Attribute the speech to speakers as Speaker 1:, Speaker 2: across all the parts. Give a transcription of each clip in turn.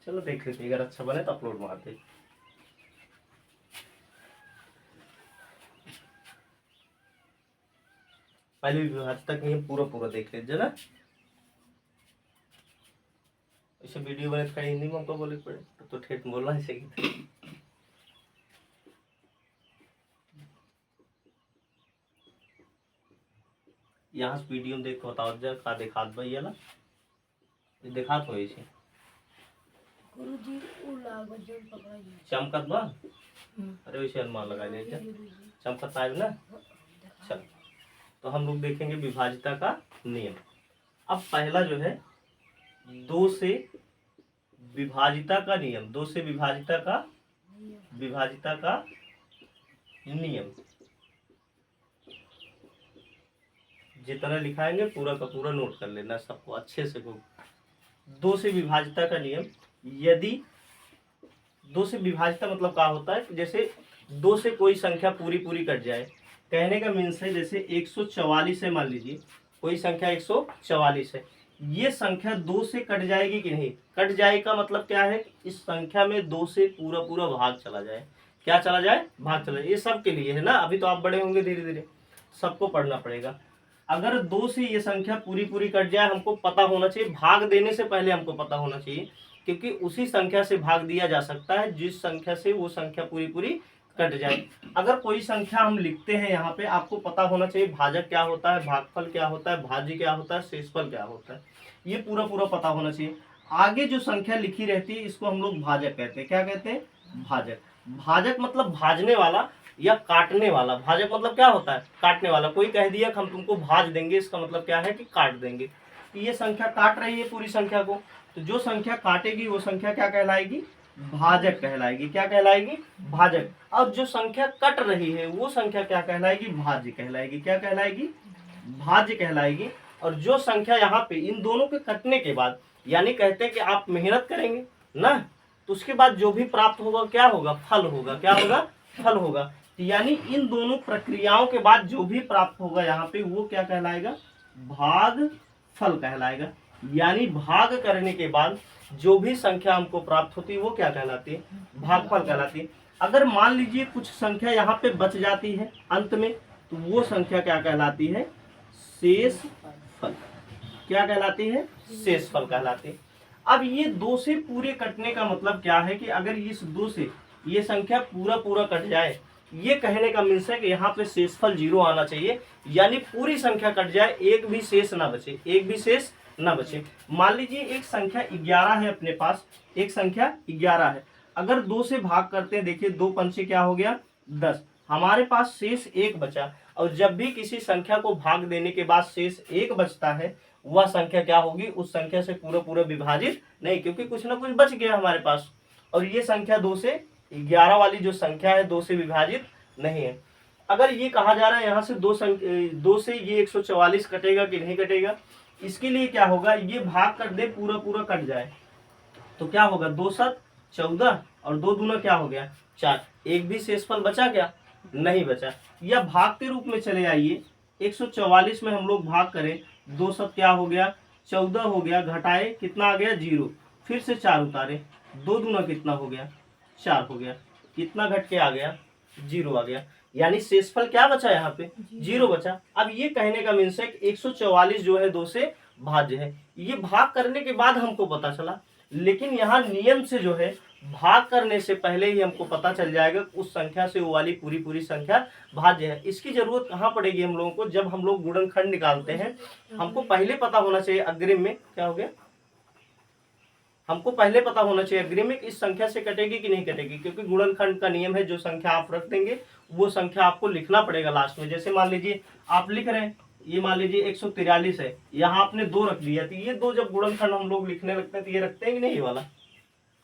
Speaker 1: चलो देख लेते हैं, अगर अच्छा बने तो अपलोड मार दे। पहले विभाज्यता का नियम पूरा पूरा देख लीजिए ना। ऐसे वीडियो बने खड़े हिंदी में हमको बोले पड़े तो ठेठ बोलना ही चाहिए। यहाँ से वीडियो में देखो बताओ जरा का दिखात भाई है ना, ये दिखात हो इसे
Speaker 2: गुरुजी उ लागो जो पकड़ा गया
Speaker 1: चमकत बा। अरे वैसे अनुमान लगा ले चमकत आए ना। चल तो हम लोग देखेंगे विभाजिता का नियम। अब पहला जो है दो से विभाजिता का नियम, दो से विभाजिता का नियम जितना लिखाएंगे पूरा का पूरा नोट कर लेना सबको अच्छे से। दो से विभाजिता का नियम, यदि दो से विभाजिता मतलब क्या होता है, जैसे दो से कोई संख्या पूरी पूरी कट जाए। कहने का मीन्स है जैसे 144 है, मान लीजिए कोई संख्या 144 है, ये संख्या दो से कट जाएगी कि नहीं? कट जाए का मतलब क्या है, इस संख्या में दो से पूरा पूरा भाग चला जाए। क्या चला जाए? भाग चला जाए। ये सबके लिए है ना, अभी तो आप बड़े होंगे, धीरे धीरे सबको पढ़ना पड़ेगा। अगर दो से ये संख्या पूरी पूरी कट जाए, हमको पता होना चाहिए, भाग देने से पहले हमको पता होना चाहिए, क्योंकि उसी संख्या से भाग दिया जा सकता है जिस संख्या से वो संख्या पूरी पूरी कट जाए। अगर कोई संख्या हम लिखते हैं यहाँ पे, आपको पता होना चाहिए भाजक क्या होता है, भागफल क्या होता है, भाज्य क्या होता है, शेषफल क्या होता है, ये पूरा पूरा पता होना चाहिए। आगे जो संख्या लिखी रहती है इसको हम लोग भाजक कहते हैं। क्या कहते हैं? भाजक। भाजक मतलब भाजने वाला या काटने वाला। भाजक मतलब क्या होता है? काटने वाला। कोई कह दिया कि हम तुमको भाज देंगे, इसका मतलब क्या है कि काट देंगे। ये संख्या काट रही है पूरी संख्या को, तो जो संख्या काटेगी वो संख्या क्या कहलाएगी? भाजक कहलाएगी। क्या कहलाएगी? भाजक। और जो संख्या कट रही है वो संख्या क्या कहलाएगी? भाज्य कहलाएगी। क्या कहलाएगी? भाज्य कहलाएगी। और जो संख्या यहाँ पे इन दोनों के कटने के बाद, यानी कहते हैं कि आप मेहनत करेंगे ना, तो उसके बाद जो भी प्राप्त होगा क्या होगा? फल होगा। क्या होगा? फल होगा। यानी इन दोनों प्रक्रियाओं के बाद जो भी प्राप्त होगा यहाँ पे वो क्या कहलाएगा? भाग फल कहलाएगा। यानी भाग करने के बाद जो भी संख्या हमको प्राप्त होती है वो क्या कहलाती है? भागफल कहलाती है। अगर मान लीजिए कुछ संख्या यहाँ पे बच जाती है अंत में, तो वो संख्या क्या कहलाती है? शेष फल। क्या कहलाती है? शेष फल कहलाती है। अब ये दो से पूरे कटने का मतलब क्या है कि अगर इस दो से ये संख्या पूरा पूरा कट जाए, ये कहने का मीन्स है कि यहाँ पे शेषफल 0 आना चाहिए, यानी पूरी संख्या कट जाए, एक भी शेष ना बचे, एक भी शेष ना बचे। मान लीजिए एक संख्या 11 है अपने पास, एक संख्या 11 है। अगर दो से भाग करते हैं, देखिए दो पंचे क्या हो गया? 10। हमारे पास शेष 1 बचा, और जब भी किसी संख्या को भाग देने के बाद शेष 1 बचता है, वह संख्या क्या होगी? उस संख्या से पूरा पूरा विभाजित नहीं, क्योंकि कुछ ना कुछ बच गया हमारे पास। और ये संख्या 2 से 11 वाली जो संख्या है 2 से विभाजित नहीं है। अगर ये कहा जा रहा है यहाँ से दो से ये 144 कटेगा कि नहीं कटेगा, इसके लिए क्या होगा? ये भाग कर दे, पूरा पूरा कट जाए, तो क्या होगा? 2 7 14 और 2 दूना क्या हो गया? 4। एक भी शेषफल बचा क्या? नहीं बचा। या भाग के रूप में चले आइए, 144 में हम लोग भाग करें, 2 7 क्या हो गया? 14 हो गया, घटाए कितना आ गया? 0। फिर से 4 उतारे, 2 दूना कितना हो गया? 4 हो गया। कितना घट के आ गया? 0 आ गया। यानी शेषफल क्या बचा? यहाँ पे 0 बचा। अब ये कहने का मीन्स है कि 144 जो है 2 से भाज्य है। ये भाग करने के बाद हमको पता चला, लेकिन यहाँ नियम से जो है भाग करने से पहले ही हमको पता चल जाएगा उस संख्या से वो वाली पूरी पूरी संख्या भाज्य है। इसकी जरूरत कहाँ पड़ेगी हम लोगों को? जब हम लोग गुणनखंड निकालते हैं, हमको पहले पता होना चाहिए अग्रिम में। क्या हो गया? हमको पहले पता होना चाहिए अग्रिम में इस संख्या से कटेगी कि नहीं कटेगी, क्योंकि गुणनखंड का नियम है जो संख्या आप रख देंगे वो संख्या आपको लिखना पड़ेगा लास्ट में। जैसे मान लीजिए आप लिख रहे हैं, ये मान लीजिए 143 है, यहाँ आपने 2 रख दिया, तो ये 2 जब गुणनखंड हम लोग लिखने लगते हैं तो ये रखते हैं कि नहीं ये वाला?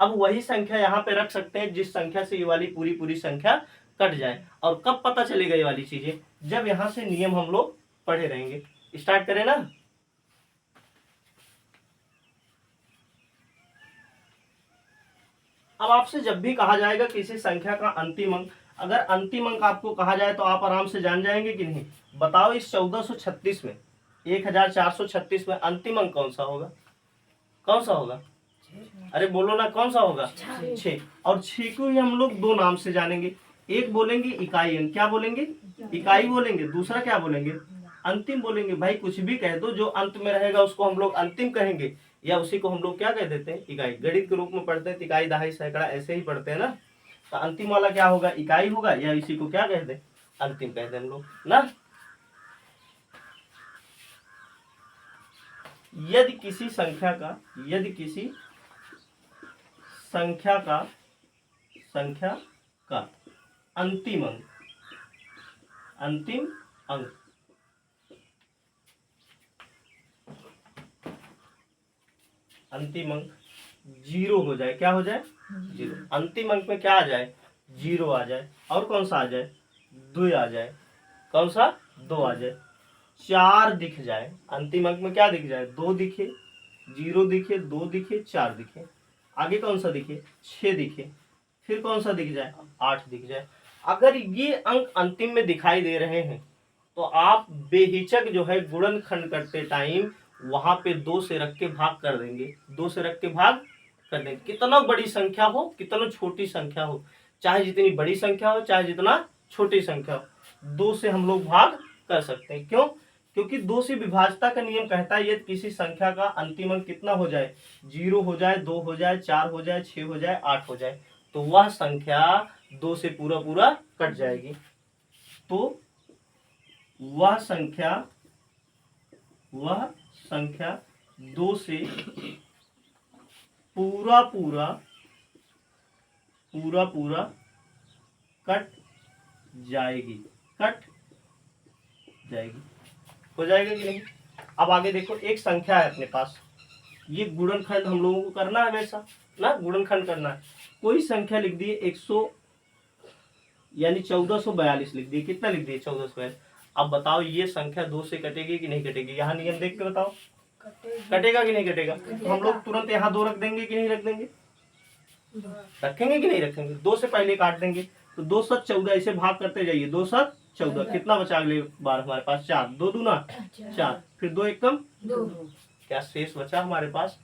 Speaker 1: अब वही संख्या यहाँ पे रख सकते हैं जिस संख्या से ये वाली पूरी पूरी संख्या कट जाए। और कब पता चलेगा ये वाली चीजें? जब यहाँ से नियम हम लोग पढ़े रहेंगे। स्टार्ट करें ना। अब आपसे जब भी कहा जाएगा किसी संख्या का अंतिम अंक, अगर अंतिम अंक आपको कहा जाए तो आप आराम से जान जाएंगे कि नहीं? बताओ इस 1436 में, 1436 में अंतिम अंक कौन सा होगा? कौन सा होगा? अरे बोलो ना, कौन सा होगा? 6। और 6 को ही हम लोग दो नाम से जानेंगे। एक बोलेंगे इकाई अंक, क्या बोलेंगे? इकाई बोलेंगे। दूसरा क्या बोलेंगे? अंतिम बोलेंगे। भाई कुछ भी कह दो, जो अंत में रहेगा उसको हम लोग अंतिम कहेंगे, या उसी को हम लोग क्या कह देते हैं? इकाई। गणित के रूप में पढ़ते हैं, इकाई, दहाई, सैकड़ा ऐसे ही पढ़ते हैं ना। तो अंतिम वाला क्या होगा? इकाई होगा, या इसी को क्या कह दे? अंतिम कह दे हम लोग ना। यदि किसी संख्या का संख्या का अंतिम अंक अंतिम अंक 0 हो जाए। क्या हो जाए? 0। अंतिम अंक में क्या आ जाए? 0 आ जाए। और कौन सा आ जाए? 2 आ जाए। कौन सा? 2 आ जाए। 4 दिख जाए। अंतिम अंक में क्या दिख जाए? 2 दिखे, 0 दिखे, 2 दिखे, 4 दिखे। आगे कौन सा दिखे? 6 दिखे। फिर कौन सा दिख जाए? 8 दिख जाए। अगर ये अंक अंतिम में दिखाई दे रहे हैं तो आप बेहिचक जो है गुणनखंड करते टाइम वहां पे 2 से रख के भाग कर देंगे। 2 से रख के भाग कर देंगे। कितना बड़ी संख्या हो, कितना छोटी संख्या हो, चाहे जितनी बड़ी संख्या हो, चाहे जितना छोटी संख्या हो, 2 से हम लोग भाग कर सकते हैं। क्यों? क्योंकि 2 से विभाज्यता का नियम कहता है यदि किसी संख्या का अंतिम अंक कितना हो जाए? 0 हो जाए, 2 हो जाए, 4 हो जाए, 6 हो जाए, 8 हो जाए, तो वह संख्या 2 से पूरा पूरा कट जाएगी। तो वह संख्या 2 से पूरा पूरा कट जाएगी। हो जाएगा कि नहीं? अब आगे देखो, एक संख्या है अपने पास, ये गुणनखंड हम लोगों को करना है हमेशा ना, गुणनखंड करना है। कोई संख्या लिख दी 100 यानी 1442 लिख दी। कितना लिख दिए? 1442। अब बताओ ये संख्या 2 से कटेगी कि नहीं कटेगी? यहाँ नियम देख के बताओ, कटेगा कि नहीं कटेगा? तो हम लोग तुरंत यहाँ 2 रख देंगे कि नहीं रख देंगे? रखेंगे कि नहीं रखेंगे? 2 से पहले काट देंगे। तो 2 7 14, ऐसे भाग करते जाइए। 2 7 14, कितना बचा अगले बार हमारे पास? 4। 2 दूना 4, फिर 2 1 कम 2। क्या शेष बचा हमारे पास?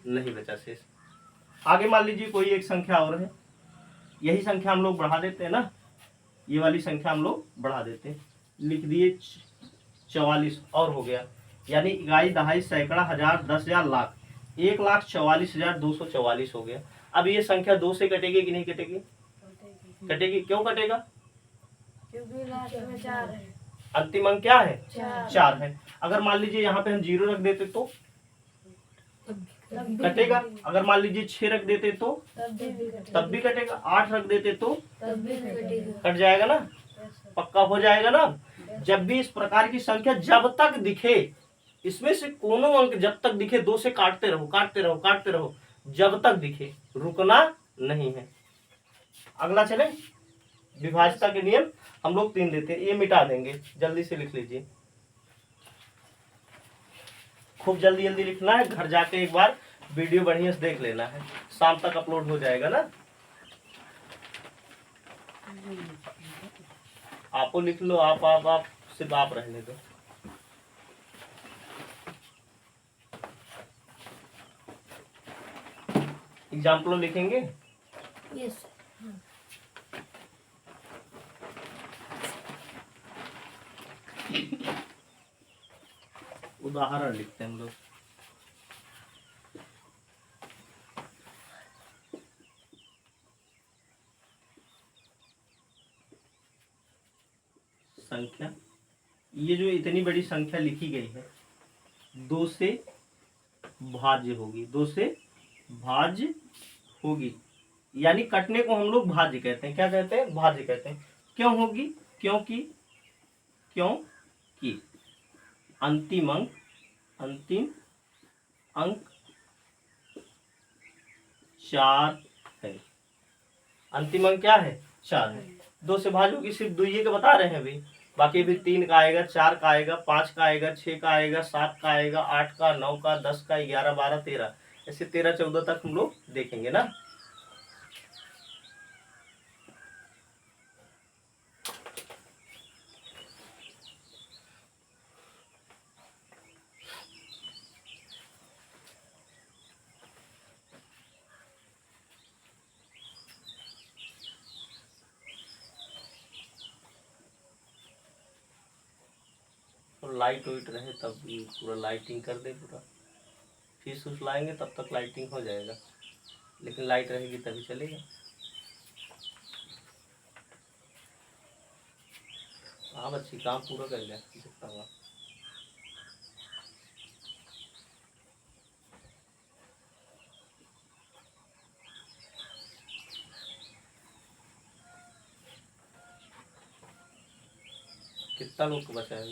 Speaker 1: नहीं बचा शेष। आगे मान लीजिए कोई एक संख्या और है, यही संख्या हम लोग बढ़ा देते हैं ना, ये वाली संख्या हम लोग बढ़ा देते हैं। लिख दिए 44 और हो गया, यानी इकाई, दहाई, सैकड़ा, हजार, 10,000, लाख, 1,44,244 हो गया। अब ये संख्या 2 से कटेगी कि नहीं कटेगी? कटेगी। क्यों कटेगा?
Speaker 2: क्योंकि लास्ट में 4 है।
Speaker 1: अंतिम अंक क्या है? 4 है। अगर मान लीजिए यहाँ पे हम 0 रख देते तो कटेगा। अगर मान लीजिए 6 रख देते तो तब भी कटेगा। 8 रख देते तो कट जाएगा ना, पक्का हो जाएगा ना। जब भी इस प्रकार की संख्या जब तक दिखे, इसमें से कोनो अंक जब तक दिखे 2 से काटते रहो, जब तक दिखे, रुकना नहीं है। अगला चले, विभाज्यता के नियम हम लोग 3 देते हैं, ये मिटा देंगे, जल्दी से लिख लीजिए। खूब जल्दी लिखना है, घर जाके एक बार वीडियो बढ़िया से देख लेना है, शाम तक अपलोड हो जाएगा ना। आपो लिख लो, आप सिर्फ आप रहने दो। एग्जाम्पल लिखेंगे।
Speaker 2: यस।
Speaker 1: उदाहरण लिखते हैं हम लोग। संख्या, ये जो इतनी बड़ी संख्या लिखी गई है 2 से भाज्य होगी, 2 से भाज्य होगी, यानी कटने को हम लोग भाज्य कहते हैं। क्या कहते हैं? भाज्य कहते हैं। क्यों होगी? क्योंकि अंतिम अंक 4 है। अंतिम अंक क्या है? 4 है। 2 से भाज्य होगी, सिर्फ 2 ये का बता रहे हैं अभी, बाकी भी 3 का आएगा, 4 का आएगा, 5 का आएगा, 6 का आएगा, 7 का आएगा, 8 का, 9 का, 10 का, 11, 12, 13, ऐसे 13 14 तक हम लोग देखेंगे ना। लाइट वाइट रहे तब भी पूरा लाइटिंग कर दे पूरा। फीस उस लाएंगे तब तक लाइटिंग हो जाएगा, लेकिन लाइट रहेगी तभी चलेगा। हाँ बच्ची काम पूरा कर लिया जितना हुआ। कितना लोग को बचा है?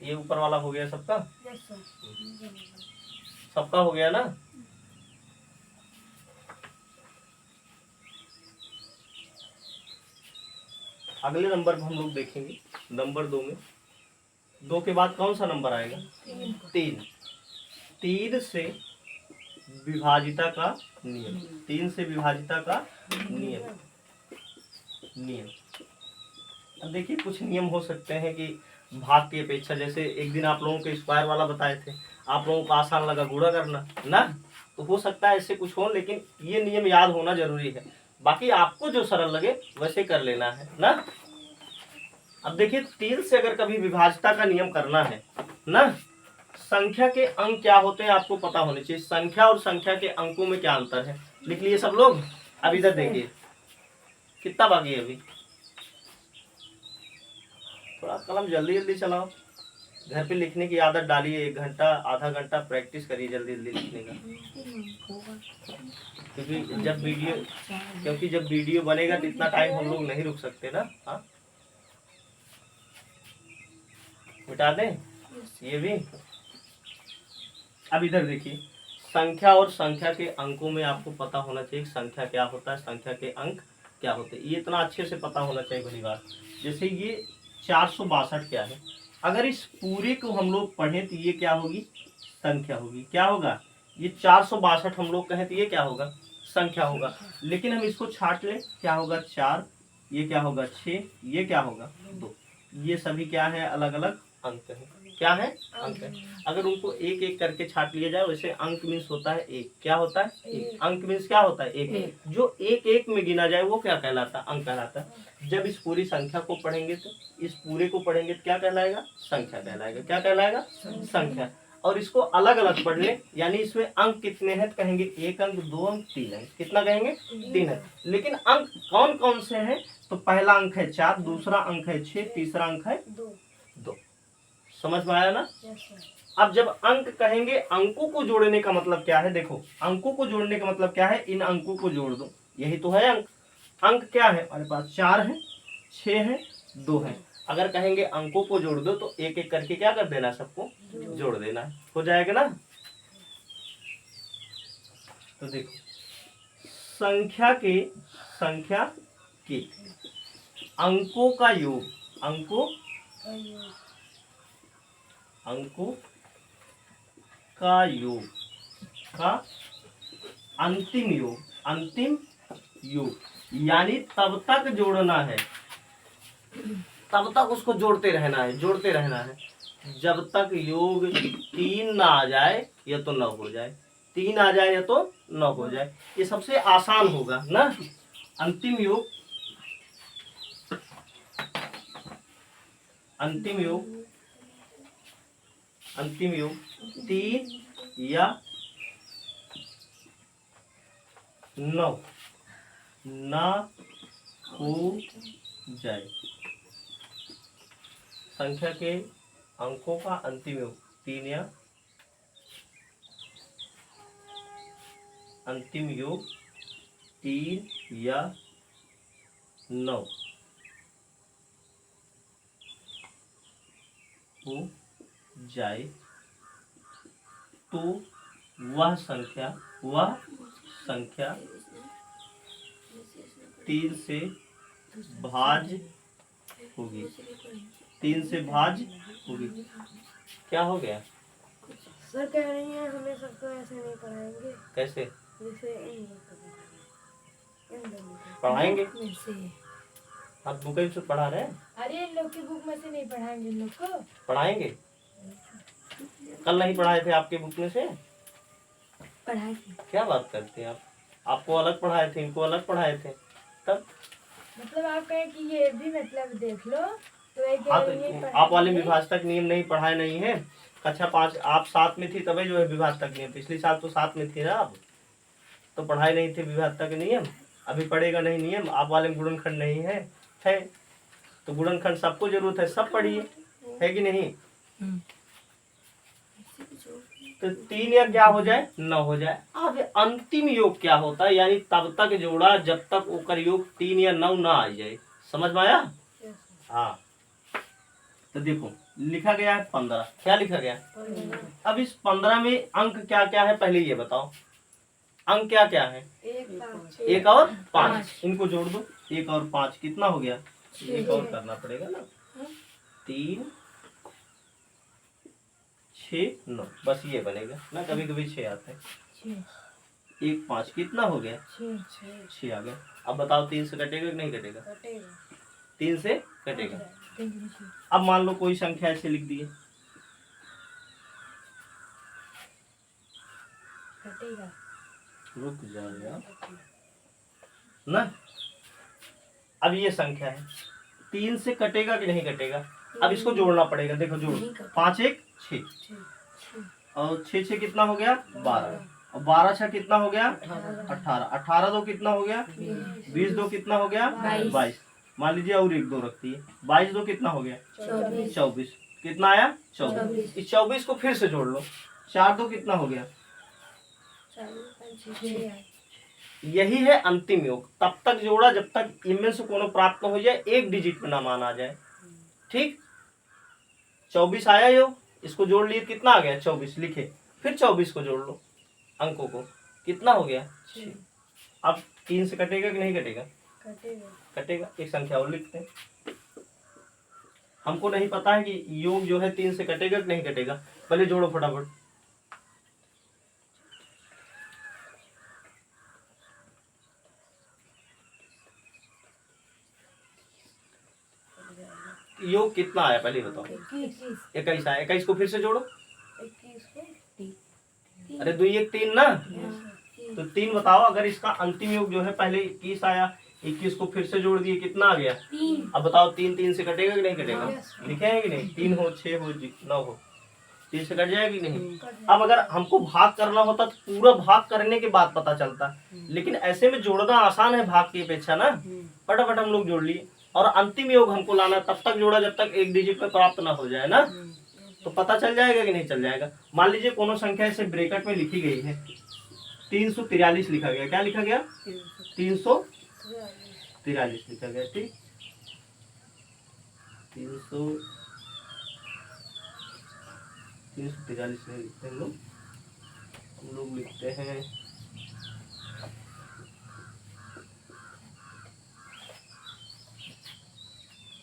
Speaker 1: ये ऊपर वाला हो गया सबका?
Speaker 2: Yes sir.
Speaker 1: सबका हो गया ना? अगले नंबर पर हम लोग देखेंगे नंबर 2 में। 2 के बाद कौन सा नंबर आएगा? 3। 3 से विभाजिता का नियम। 3 से विभाजिता का नियम। अब देखिए कुछ नियम हो सकते हैं कि भाग की अपेक्षा, जैसे एक दिन आप लोगों को स्क्वायर वाला बताए थे, आप लोगों को आसान लगा गुणा करना ना, तो हो सकता है ऐसे कुछ हो, लेकिन ये नियम याद होना जरूरी है। बाकी आपको जो सरल लगे वैसे कर लेना है ना। अब देखिए 3 से अगर कभी विभाजिता का नियम करना है ना, संख्या के अंक क्या होते हैं आपको पता होने चाहिए। संख्या और संख्या के अंकों में क्या अंतर है, लिख लिए सब लोग। अब इधर देखिए कितना बाकी है अभी। थोड़ा कलम जल्दी जल्दी चलाओ, घर पे लिखने की आदत डालिए। 1 घंटा आधा घंटा प्रैक्टिस करिए जल्दी जल्दी लिखने का, क्योंकि जब वीडियो बनेगा तो इतना टाइम हम लोग नहीं रुक सकते ना। हाँ मिटा दें ये भी। अब इधर देखिए संख्या और संख्या के अंकों में आपको पता होना चाहिए संख्या क्या होता है, संख्या के अंक क्या होते हैं, ये इतना अच्छे से पता होना चाहिए बड़ी बात। जैसे ये 462 क्या है, अगर इस पूरे को हम लोग पढ़ें तो ये क्या होगी? संख्या होगी। क्या होगा? ये 462 हम लोग कहें तो ये क्या होगा? संख्या होगा। लेकिन हम इसको छाट लें, क्या होगा? 4, ये क्या होगा? 6, ये क्या होगा? 2। ये सभी क्या है? अलग अलग अंक है। क्या है? अंक है। अगर उनको एक एक करके छाट लिया जाए, वैसे अंक मीन्स होता है एक। क्या होता है? एक। अंक मीन्स क्या होता है? एक। जो एक एक में गिना जाए वो क्या कहलाता है? अंक कहलाता है। जब इस पूरी संख्या को पढ़ेंगे तो इस पूरे को पढ़ेंगे तो क्या कहलाएगा? संख्या कहलाएगा। क्या कहलाएगा? संख्या। और इसको अलग अलग पढ़ ले, यानी इसमें अंक कितने हैं तो कहेंगे 1 अंक, 2 अंक, 3 अंक। कितना कहेंगे? 3 अंक। लेकिन अंक कौन कौन से हैं? तो पहला अंक है 4, दूसरा अंक है 6, तीसरा अंक है 2। समझ में आया ना? अब जब अंक कहेंगे, अंकों को जोड़ने का मतलब क्या है? देखो अंकों को जोड़ने का मतलब क्या है? इन अंकों को जोड़ दो, यही तो है अंक। अंक क्या है हमारे पास? 4 है, 6 है, 2 है। अगर कहेंगे अंकों को जोड़ दो तो एक एक करके क्या कर देना? सबको जोड़ देना। हो जाएगा ना? तो देखो संख्या के अंकों का योग, अंकों का योग का अंतिम योग, यानी तब तक जोड़ना है, तब तक उसको जोड़ते रहना है जब तक योग 3 ना आ जाए या तो 9 हो जाए। 3 आ जाए या तो 9 हो जाए। ये सबसे आसान होगा ना। अंतिम योग 3 या 9 ना हो जाए। संख्या के अंकों का अंतिम योग 3 या अंतिम योग 3 या 9 हो जाए तो वह संख्या 3 से भाज्य होगी। 3 से भाज्य होगी। क्या हो गया?
Speaker 2: सर कह रही हैं हमें सबको ऐसे नहीं पढ़ाएंगे।
Speaker 1: कैसे
Speaker 2: जैसे
Speaker 1: पढ़ाएंगे?
Speaker 2: से
Speaker 1: आप बुक से पढ़ा रहे हैं?
Speaker 2: अरे इन लोग की बुक में से नहीं पढ़ाएंगे इन लोग को।
Speaker 1: पढ़ाएंगे? कल नहीं पढ़ाए थे आपके बुक में से?
Speaker 2: पढ़ाए थे।
Speaker 1: क्या बात करते हैं आप? आपको अलग पढ़ाए थे, इनको अलग पढ़ाए थे, तब
Speaker 2: मतलब आप कहें कि ये भी मतलब देख लो तो एक
Speaker 1: हाँ तो
Speaker 2: ये
Speaker 1: आप वाले विभाजक नियम नहीं पढ़ाए नहीं है। कक्षा 5 आप साथ में थी तभी जो है विभाजक नियम, पिछले साल तो साथ में थी ना आप, तो पढ़ाए नहीं थे विभाजक नियम। अभी पढ़ेगा नहीं नियम, आप वाले में गुणनखंड नहीं है तो गुणनखंड सबको जरूरत है, सब पढ़िए, है कि नहीं। तो 3 या क्या हो जाए 9 हो जाए। अब अंतिम योग क्या होता है, यानी तब तक जोड़ा जब तक ओकर योग 3 या 9 ना आ जाए। समझ में आया। हाँ तो देखो लिखा गया है 15, क्या लिखा गया है। अब इस 15 में अंक क्या क्या है पहले ये बताओ, अंक क्या क्या है। 1 और 5, इनको जोड़ दो। 1 और 5 कितना हो गया, एक और करना पड़ेगा ना, 3 6 9, बस ये बनेगा ना, कभी कभी 6 आते हैं। 1 5 कितना हो गया, 6 आ गया। अब बताओ 3 से कटेगा कि नहीं कटेगा, 3 से कटेगा। अब मान लो कोई संख्या ऐसे लिख दिए, रुक जाओ यार ना। अब ये संख्या है, 3 से कटेगा कि नहीं कटेगा। अब इसको जोड़ना पड़ेगा, देखो जोड़, 5 1 6 और 6 6 कितना हो गया 12, और 12 6 कितना हो गया 18, 18 2 कितना हो गया 20, 2 कितना हो गया 22। मान लीजिए और 1 2 रखती है, 22 2 कितना हो गया 24, कितना आया 24। इस 24 को फिर से जोड़ लो, 4 2 कितना हो गया। यही है अंतिम योग, तब तक जोड़ा जब तक इनमें से कोनो प्राप्त हो जाए, एक डिजिट में ना मान आ जाए। ठीक, 24 आया योग, इसको जोड़ लिए कितना आ गया 24, लिखे फिर 24 को जोड़ लो अंकों को, कितना हो गया 6। अब 3 से कटेगा कि नहीं कटेगा, कटेगा। एक संख्या और लिखते हैं, हमको नहीं पता है कि योग जो है 3 से कटेगा कि नहीं कटेगा, पहले जोड़ो फटाफट। योग कितना आया पहले बताओ, 21 आया। 21 को फिर से जोड़ो, अरे 2 1 3 ना, तो 3 बताओ। अगर इसका अंतिम योग जो है पहले 21 आया, 21 को फिर से जोड़ दिए, कितना आ गया। अब बताओ 3 3 से कटेगा कि नहीं कटेगा, लिखे हैं कि नहीं, 3 हो 6 हो 9 हो, 3 से कट जाएगा कि नहीं। अब अगर हमको भाग करना होता तो पूरा भाग करने के बाद पता चलता, लेकिन ऐसे में जोड़ना आसान है भाग की अपेक्षा ना, फटाफट हम लोग जोड़ लिए। और अंतिम योग हमको लाना, तब तक जोड़ा जब तक एक डिजिट में प्राप्त ना हो जाए ना, तो पता चल जाएगा कि नहीं चल जाएगा। मान लीजिए कोनो संख्या ऐसे ब्रैकेट में लिखी गई है, 343 लिखा गया, क्या लिखा गया 343 लिखा गया। ठीक, 343 नहीं लिखते हम लोग लिखते हैं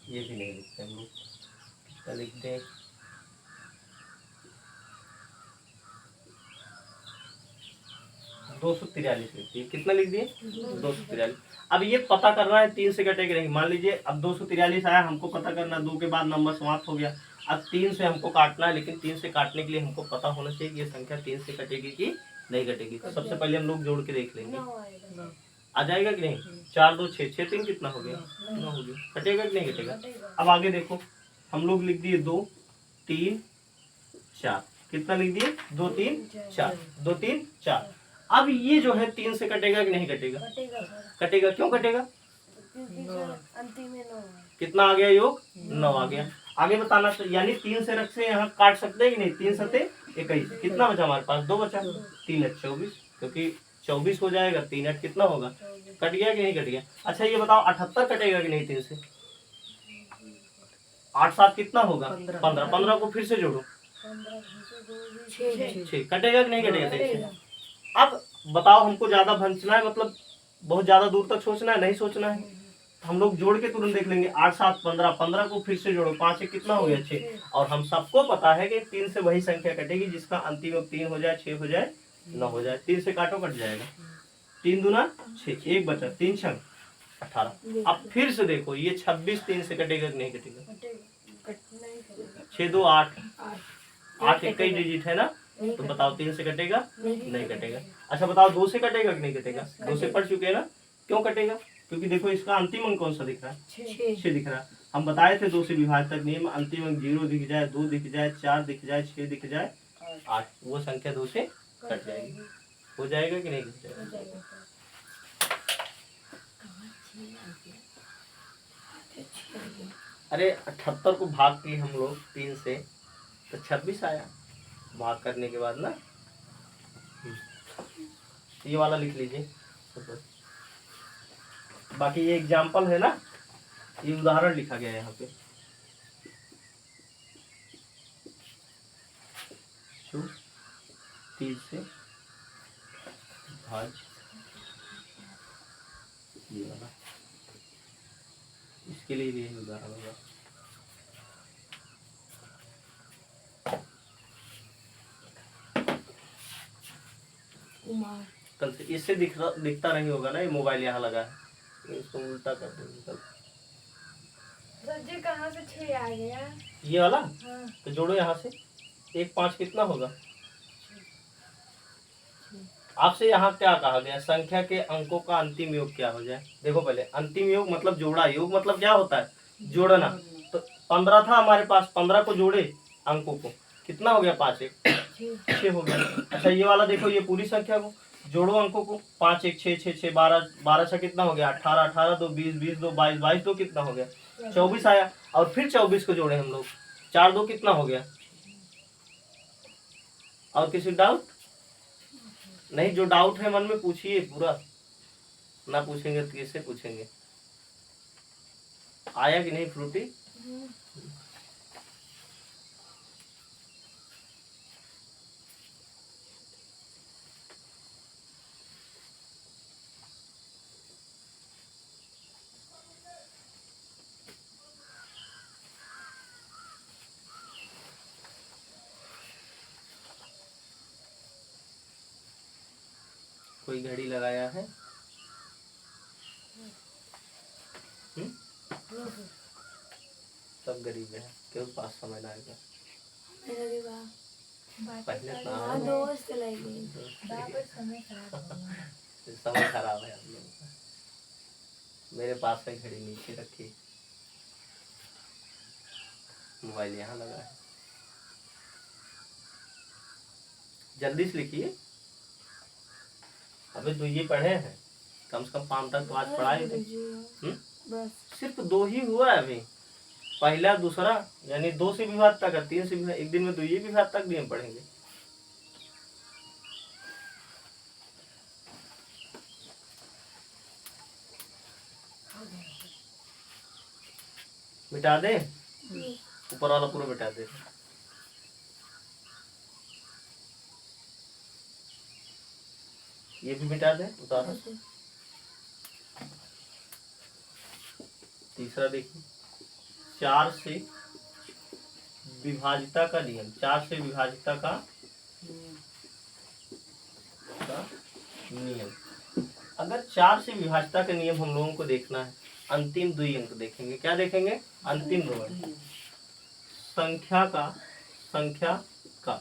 Speaker 1: ये भी नहीं लिखते हम लोग, क्या लिखते हैं 243 लिखती है। कितना लिख दिए 243। अब ये पता करना है 3 से कटेगा नहीं। मान लीजिए अब 243 आया, हमको पता करना, 2 के बाद नंबर समाप्त हो गया। अब 3 से हमको काटना है, लेकिन 3 से काटने के लिए हमको पता होना चाहिए कि ये संख्या 3 से कटेगी कि नहीं कटेगी। तो सबसे पहले हम लोग जोड़ के देख लेंगे, आ जाएगा कि नहीं। 4 2 6 6 3 कितना हो गया 9 हो गया, कटेगा कि नहीं कटेगा। अब आगे देखो, हम लोग लिख दिए 2 3 4, कितना लिख दिए 2 3 4, 2 3 4। अब ये जो है 3 से कटेगा कि नहीं कटेगा, कटेगा। क्यों कटेगा,
Speaker 2: अंतिम में 9
Speaker 1: कितना आ गया योग 9 आ गया। आगे बताना, तो यानी 3 से रख से यहाँ काट सकते हैं कि नहीं। 3 सते 21, कितना बचा हमारे पास 2 बचा, 3 8 24, क्योंकि 24 हो जाएगा, 3 8 कितना होगा, कट गया कि नहीं कट गया। अच्छा ये बताओ 78 कटेगा कि नहीं 3 से। 8 7 कितना होगा 15, 15 को फिर से जोड़ो, 6 कटेगा कि नहीं कटेगा 3 से। अब बताओ हमको ज्यादा भंजना है, मतलब बहुत ज्यादा दूर तक सोचना है, नहीं सोचना है, हम लोग जोड़ के तुरंत देख लेंगे। 8 7 15, 15 को फिर से जोड़ो, 5 1 कितना हो गया 6। और हम सबको पता है कि 3 से वही संख्या कटेगी जिसका अंतिम योग 3 हो जाए, 6 हो जाए, 9 हो जाए। 3 से काटो कट जाएगा, 3 दूना 6, 1 बचा, 3 छंग 18। अब फिर से देखो ये 26 3 से कटेगा कि नहीं कटेगा, 6 2 8, 8 एक ही डिजिट है ना, तो बताओ 3 से कटेगा नहीं कटेगा। अच्छा बताओ 2 से कटेगा कि नहीं कटेगा, 2 से पढ़ चुके हैं ना, क्यों कटेगा, क्योंकि देखो इसका अंतिम अंक कौन सा दिख रहा है,
Speaker 2: 6
Speaker 1: 6 दिख रहा है। हम बताए थे 2 से विभाजक नियम, अंतिम अंक 0 दिख जाए, 2 दिख जाए, 4 दिख जाए, 6 दिख जाए, 8, वो संख्या 2 से कट जाएगी। हो जाएगा कि नहीं हो जाएगा?
Speaker 2: हो जाएगा।
Speaker 1: अरे 78 को भाग किए हम लोग 3 से तो 26 आया भाग करने के बाद ना। ये वाला लिख लीजिए। बाकी ये एग्जाम्पल है ना, ये उदाहरण लिखा गया है यहाँ पे। 3 से भाज, ये वाला, इसके लिए भी यही उदाहरण होगा।
Speaker 2: कुमार
Speaker 1: कल से इससे दिखता नहीं होगा ना, ये मोबाइल यहाँ लगा है, इसको उल्टा कर देंगे कल।
Speaker 2: सर कहाँ से 6 आ गया?
Speaker 1: ये वाला
Speaker 2: हाँ।
Speaker 1: तो जोड़ो यहाँ से, 1 5 कितना होगा? आपसे यहाँ क्या कहा गया, संख्या के अंकों का अंतिम योग क्या हो जाए। देखो पहले अंतिम योग मतलब जोड़ा, योग मतलब क्या होता है, जोड़ना। तो 15 था हमारे पास, 15 को जोड़े अंकों को, कितना हो गया? 5 1 6 हो गया। अच्छा ये वाला देखो, ये पूरी संख्या को जोड़ो अंकों को, 5 1 6 6 6 12 12 6 कितना हो गया? 18 18 2 20 20 2 22 22 2 कितना हो गया? 24 आया। और फिर 24 को जोड़े हम लोग, 4 2 कितना हो गया? और किसी डाउट नहीं? जो डाउट है मन में पूछिए पूरा, ना पूछेंगे तो कैसे पूछेंगे। आया कि नहीं फ्रूटी? कोई घड़ी लगाया है? सब गरीब है, क्यों पास समय आएगा? पहले
Speaker 2: दोस्त लगी
Speaker 1: समय खराब है आप लोगों का। मेरे पास में घड़ी नीचे रखी, मोबाइल यहाँ लगा है। जल्दी से लिखिए, अबे 2 ये पढ़े हैं, कम से कम 5 तक तो आज पढ़ाए थे।
Speaker 2: बस
Speaker 1: सिर्फ 2 ही हुआ है अभी, पहला दूसरा, यानी 2 से विभाग तक, 3 से विभाग, एक दिन में 2 ये विभाग तक भी हम पढ़ेंगे। मिटा दे, ऊपर वाला पूरा मिटा दे। ये भी मिटा दे उतारो। तीसरा देखिए, 4 से विभाजिता का नियम, 4 से विभाजिता का नियम। अगर 4 से विभाजिता का नियम हम लोगों को देखना है, अंतिम 2 अंक देखेंगे। क्या देखेंगे? अंतिम 2 अंक, संख्या का संख्या का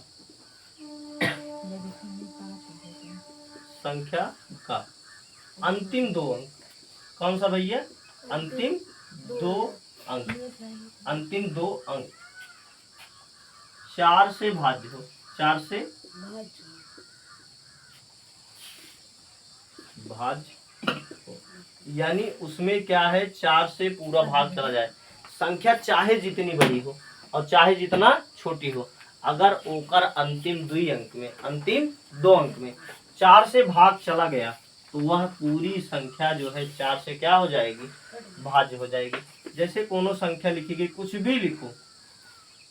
Speaker 1: अंतिम 2 अंक कौन सा भैया? अंतिम 2 अंक, अंतिम 2 अंक 4 से भाज्य हो, 4 से भाज्य हो, यानी उसमें क्या है, 4 से पूरा भाग चला जाए। संख्या चाहे जितनी बड़ी हो और चाहे जितना छोटी हो, अगर ओकर अंतिम 2 अंक में, अंतिम 2 अंक में 4 से भाग चला गया तो वह पूरी संख्या जो है 4 से क्या हो जाएगी? भाज्य हो जाएगी। जैसे कोनो संख्या लिखी गई, कुछ भी लिखो,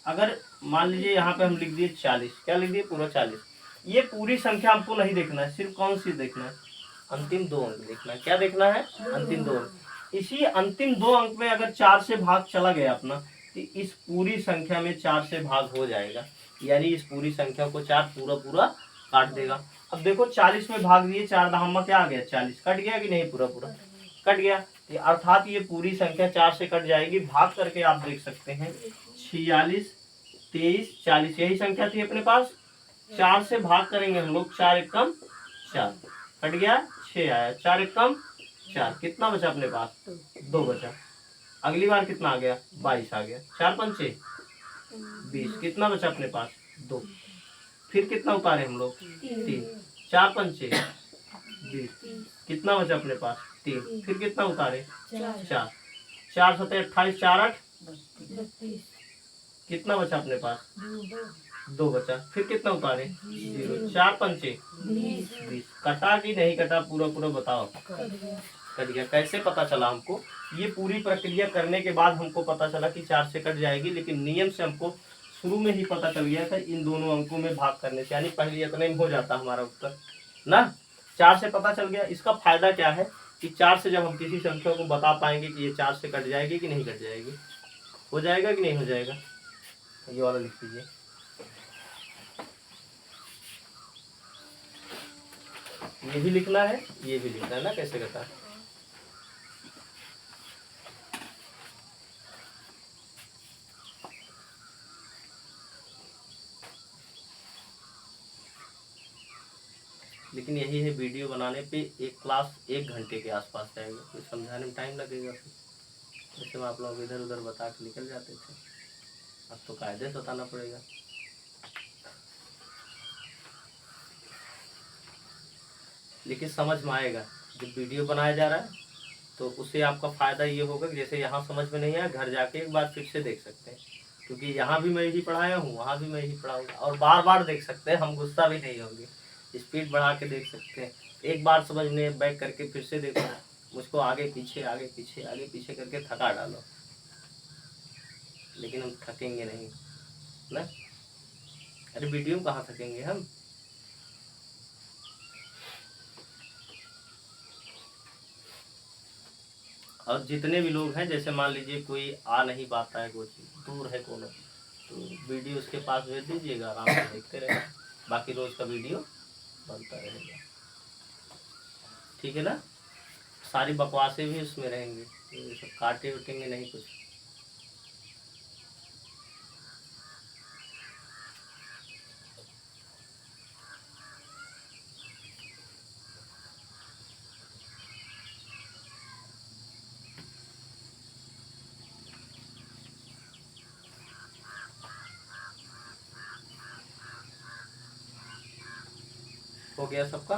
Speaker 1: अगर मान लीजिए यहाँ पे हम लिख दिए 40, क्या लिख दिए? पूरा 40। ये पूरी संख्या हमको नहीं देखना है, सिर्फ कौन सी देखना है? अंतिम 2 अंक देखना है। क्या देखना है? अंतिम 2 अंक। इसी अंतिम 2 अंक में अगर 4 से भाग चला गया अपना, तो इस पूरी संख्या में 4 से भाग हो जाएगा, यानी इस पूरी संख्या को 4 पूरा काट देगा। अब देखो 40 में भाग दिए, 4 धामा क्या आ गया? 40। कट गया कि नहीं? पूरा कट गया। अर्थात ये पूरी संख्या 4 से कट जाएगी। भाग करके आप देख सकते हैं, 46 23 40 यही संख्या थी अपने पास। 4 से भाग करेंगे हम लोग, 4 एकम 4, कट गया 6 आया, 4 एकम 4, कितना बचा अपने पास? 2 बचा। अगली बार कितना आ गया? 22 आ गया। 4 पंचे 20, कितना बचा अपने पास? 2। फिर कितना उतारे हम लोग? 3। 4 पंचे 20, कितना बचा अपने पास? 3। फिर कितना उतारे? 4। 4 सत्ते 28, 4 8,
Speaker 2: 32
Speaker 1: कितना बचा अपने पास? 2 बचा। फिर कितना उतारे? 0। 4 पंचे 20। कटा कि नहीं कटा? पूरा पूरा बताओ। कट गया। कैसे पता चला हमको? ये पूरी प्रक्रिया करने के बाद हमको पता चला कि 4 से कट जाएगी, लेकिन नियम से हमको शुरू में ही पता चल गया था इन दोनों अंकों में भाग करने से, यानी पहले इतने में हो जाता हमारा उत्तर ना। 4 से पता चल गया। इसका फायदा क्या है कि 4 से जब हम किसी संख्या को बता पाएंगे कि ये 4 से कट जाएगी कि नहीं कट जाएगी, हो जाएगा कि नहीं हो जाएगा। ये वाला लिख लीजिए। ये भी लिखना है, ये भी लिखना है ना, कैसे करता है। लेकिन यही है, वीडियो बनाने पे एक क्लास 1 घंटे के आसपास जाएगा, तो समझाने में टाइम लगेगा। फिर जैसे आप लोग इधर उधर बता के निकल जाते थे, अब तो कायदे से बताना पड़ेगा। लेकिन समझ में आएगा जब वीडियो बनाया जा रहा है, तो उससे आपका फ़ायदा ये होगा कि जैसे यहाँ समझ में नहीं आया, घर जाके एक बार फिर से देख सकते हैं, क्योंकि यहाँ भी मैं ही पढ़ाया हूँ, वहाँ भी मैं ही पढ़ाऊँगा, और बार बार देख सकते हैं, हम गुस्सा भी नहीं होंगे। स्पीड बढ़ा के देख सकते हैं। एक बार समझने बैक करके फिर से देखो, मुझको आगे पीछे आगे पीछे आगे पीछे करके थका डालो, लेकिन हम थकेंगे नहीं ना। अरे वीडियो में कहाँ थकेंगे हम। और जितने भी लोग हैं, जैसे मान लीजिए कोई आ नहीं पाता है, कोई दूर है कोनो, तो वीडियो उसके पास भेज दीजिएगा, आराम से देखते रहेगा, बाकी रोज का वीडियो बनता रहेगा। ठीक है ना। सारी बकवासें भी उसमें रहेंगी, ये सब काटे उटेंगे नहीं कुछ। हो गया सबका।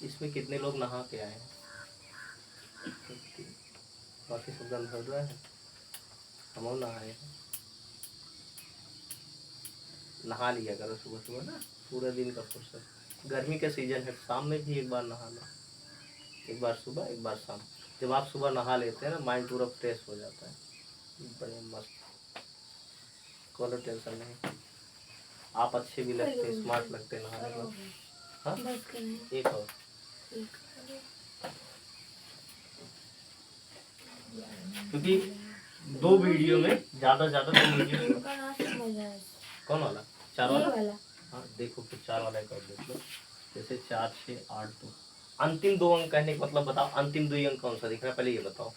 Speaker 1: इसमें कितने लोग नहा के आए हैं? बाकी सब गंद भर रहा है, हम नहाए हैं। नहा लिया करो सुबह सुबह ना, पूरा दिन का फुर्सत। गर्मी का सीजन है, शाम में भी एक बार नहा लो, एक बार सुबह एक बार शाम। जब आप सुबह नहा लेते हैं ना, माइंड पूरा फ्रेश हो जाता है, बड़े मस्त, कोई टेंशन नहीं। आप अच्छे भी लगते, स्मार्ट लगते नहाने पर। हाँ एक और क्योंकि 2 वीडियो में ज़्यादा 2 वीडियो। कौन वाला? 4 वाला। हाँ देखो, फिर 4 वाला एक और देख लो। जैसे 4 6 8 2, अंतिम 2 अंक कहने का मतलब बताओ, अंतिम 2 अंक कौन सा दिख रहा है, पहले ये बताओ।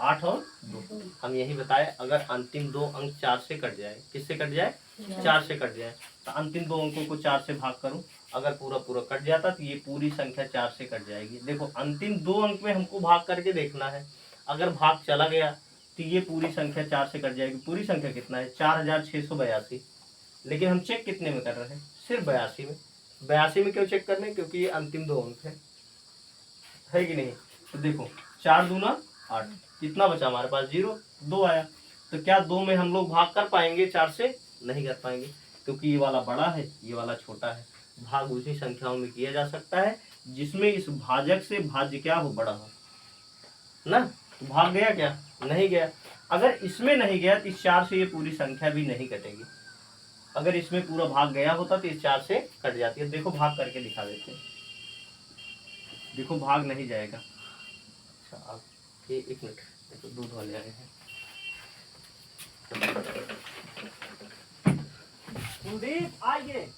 Speaker 1: 8 और 2। हम यही बताए, अगर अंतिम 2 अंक 4 से कट जाए, किससे कट जाए? 4 से कट जाए, तो अंतिम 2 अंकों को 4 से भाग करो। अगर पूरा पूरा कट जाता तो ये पूरी संख्या 4 से कट जाएगी। देखो, अंतिम 2 अंक में हमको भाग करके देखना है। अगर भाग चला गया तो ये पूरी संख्या 4 से कट जाएगी। पूरी संख्या कितना है? 4682। लेकिन हम चेक कितने में कर रहे हैं? सिर्फ 82 में। 82 में क्यों चेक कर रहे हैं? क्योंकि ये अंतिम 2 अंक है कि नहीं। तो देखो, 4 दूना 8, कितना बचा हमारे पास? 0। 2 आया। तो क्या 2 में हम लोग भाग कर पाएंगे? 4 से नहीं कर पाएंगे, क्योंकि ये वाला बड़ा है, ये वाला छोटा है। भाग उसी संख्याओं में किया जा सकता है जिसमें इस भाजक से भाज्य क्या हो? बड़ा हो ना। तो भाग गया क्या? नहीं गया। अगर इसमें नहीं गया तो इस 4 से ये पूरी संख्या भी नहीं कटेगी। अगर इसमें पूरा भाग गया होता तो इस 4 से कट जाती है। देखो, भाग करके दिखा देते हैं। देखो, भाग नहीं जाएगा। अच्छा, आप ये 1 मिनट, देखो दूध वाले आए हैं। कुलदीप आइए।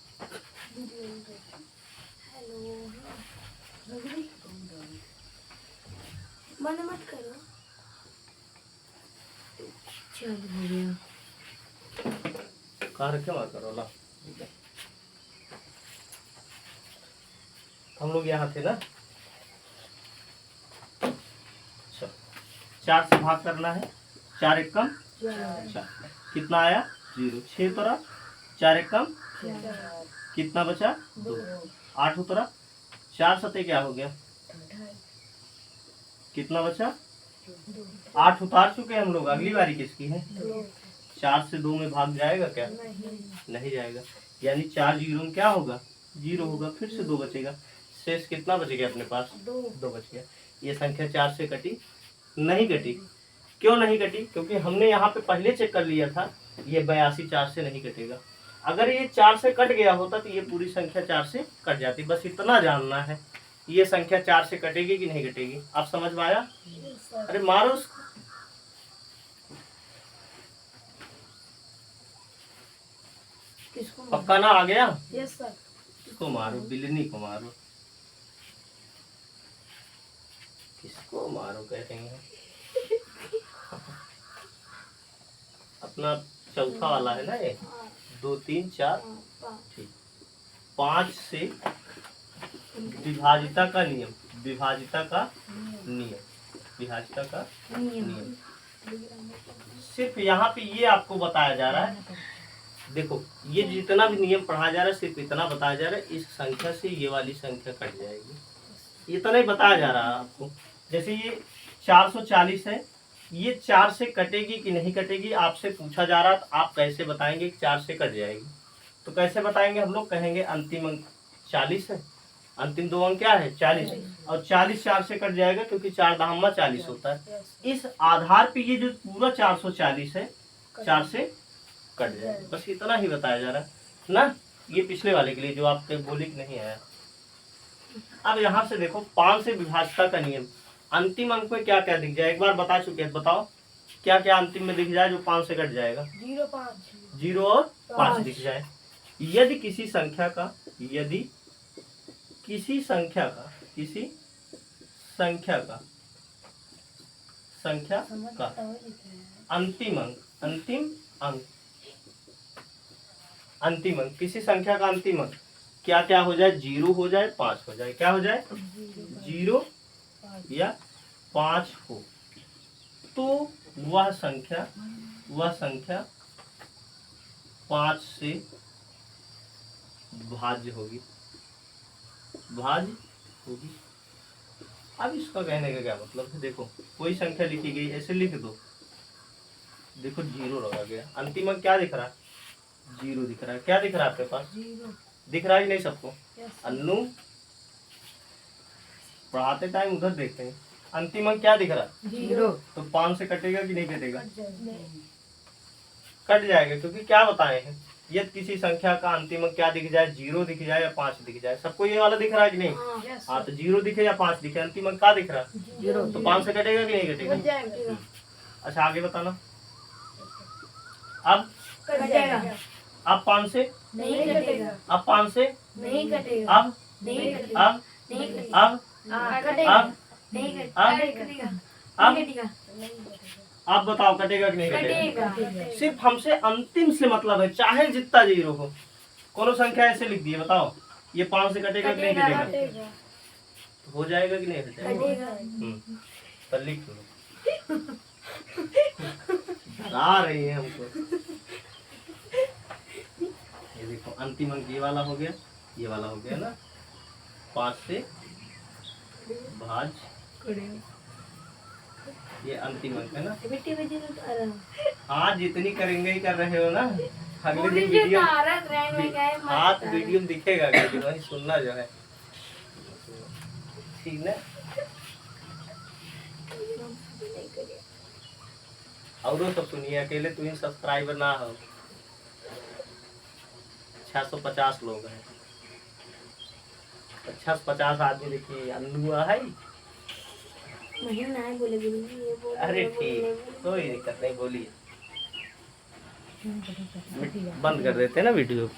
Speaker 2: मन मत करो।
Speaker 1: कहाँ रखे वहाँ करो ला। हम लोग यहाँ थे ना। अच्छा 4 से भाग करना है। 4 एक कम 4, कितना आया 0। 6 उतरा, 4 एक कम कितना बचा 2। 8 उतरा, 4 सते क्या हो गया, कितना बचा 8 उतार चुके हैं हम लोग। अगली बारी किसकी है, 4 से 2 में भाग जाएगा क्या, नहीं जाएगा। यानी 4 जीरो में क्या होगा 0 होगा, फिर से 2 बचेगा। शेष कितना बच गया अपने पास 2 बच गया। ये संख्या 4 से कटी नहीं कटी। क्यों नहीं कटी, क्योंकि हमने यहाँ पे पहले चेक कर लिया था ये 82 4 से नहीं कटेगा। अगर ये 4 से कट गया होता तो ये पूरी संख्या 4 से कट जाती। बस इतना जानना है, ये संख्या 4 से कटेगी कि नहीं कटेगी। आप समझ में आया। अरे मारो उसको। पक्का ना आ गया,
Speaker 2: यस सर।
Speaker 1: इसको मारो, बिल्ली को मारो। किसको मारो कह रहे हैं। अपना चौथा वाला है ना ये, 2 3 4 ठीक। 5 से विभाजिता का नियम, विभाजिता का नियम, विभाजिता का नियम। सिर्फ यहाँ पे ये आपको बताया जा रहा है। देखो ये जितना भी नियम पढ़ाया जा रहा है सिर्फ इतना बताया जा रहा है, इस संख्या से ये वाली संख्या कट जाएगी, इतना ही बताया जा रहा है आपको। जैसे ये 440 है, ये 4 से कटेगी कि नहीं कटेगी आपसे पूछा जा रहा, तो आप कैसे बताएंगे कि 4 से कट जाएगी। तो कैसे बताएंगे हम लोग, कहेंगे अंतिम अंक 40 है, अंतिम 2 अंक क्या है 40, और 40 4 से कट जाएगा क्योंकि 4 दाहमा 40 होता है। इस आधार पे ये जो पूरा 440 है 4 से कट जाएगा। बस इतना ही बताया जा रहा है ना। ये पिछले वाले के लिए जो आपके बोले कि नहीं आया। अब यहाँ से देखो 5 से विभाजिता का नियम, अंतिम अंक में क्या क्या दिख जाए, एक बार बता चुके हैं, बताओ क्या क्या अंतिम में दिख जाए जो 5 से कट जाएगा। 0 और 5 दिख जाए। यदि किसी संख्या का, यदि किसी संख्या का, किसी संख्या का, संख्या का अंतिम अंक, अंतिम अंक, अंतिम अंक, किसी संख्या का अंतिम अंक क्या क्या हो जाए, 0 हो जाए 5 हो जाए, क्या हो जाए 0 या 5 हो, तो वह संख्या 5 से भाज्य होगी, भाज्य होगी। अब इसका कहने का क्या मतलब है, देखो कोई संख्या लिखी गई ऐसे लिख दो, देखो 0 रखा गया, अंतिम अंक क्या दिख रहा है 0 दिख रहा है। क्या दिख रहा है आपके पास, दिख रहा है कि नहीं सबको। अन्नू पढ़ाते टाइम उधर देखते हैं, अंतिम अंक क्या दिख रहा है
Speaker 2: 0।
Speaker 1: तो 5 से कटेगा कि नहीं कटेगा, कट जाएगा। क्योंकि क्या बताए हैं, यदि किसी संख्या का अंतिम अंक क्या दिख जाए, 0 दिख जाए या 5 दिख जाए। सबको ये वाला दिख रहा है कि नहीं। हाँ तो 0 दिखे या 5 दिखे, अंतिम अंक क्या दिख रहा है
Speaker 2: 0,
Speaker 1: तो 5 से कटेगा कि नहीं कटेगा। अच्छा आगे बताना। अब
Speaker 2: कट जाएगा,
Speaker 1: अब 5 से
Speaker 2: नहीं कटेगा,
Speaker 1: अब 5 से
Speaker 2: नहीं कटेगा,
Speaker 1: अब
Speaker 2: नहीं कटेगा,
Speaker 1: अब
Speaker 2: नहीं कटेगा,
Speaker 1: अब
Speaker 2: कटेगा,
Speaker 1: अब
Speaker 2: नहीं
Speaker 1: अब
Speaker 2: कटेगा,
Speaker 1: अब
Speaker 2: कटेगा,
Speaker 1: आप बताओ कटेगा कि नहीं कटेगा।
Speaker 2: कटेगा।
Speaker 1: सिर्फ हमसे अंतिम से मतलब है, चाहे जितना 0 हो। कोनो संख्या ऐसे लिख दिए, बताओ ये 5 से कटेगा कि नहीं कटेगा, हो जाएगा कि नहीं हो जाएगा। तो लिख लो, डरा रही है हमको। ये देखो अंतिम अंक ये वाला हो गया, ये वाला हो गया ना, 5 से भाज्य, ये अंतिम अंक है ना। हाँ जितनी करेंगे ही कर रहे हो ना, अगले दिन वीडियो हाँ तो वीडियो में दिखेगा, वही सुनना जो है ठीक ना। और सब सुनिए, अकेले तुम्हें सब्सक्राइबर ना हो, 650 लोग हैं, 50 आदमी देखिए अन्नुआ है। अरे ठीक, कोई दिक्कत नहीं, बोलिए। बंद कर देते हैं ना वीडियो।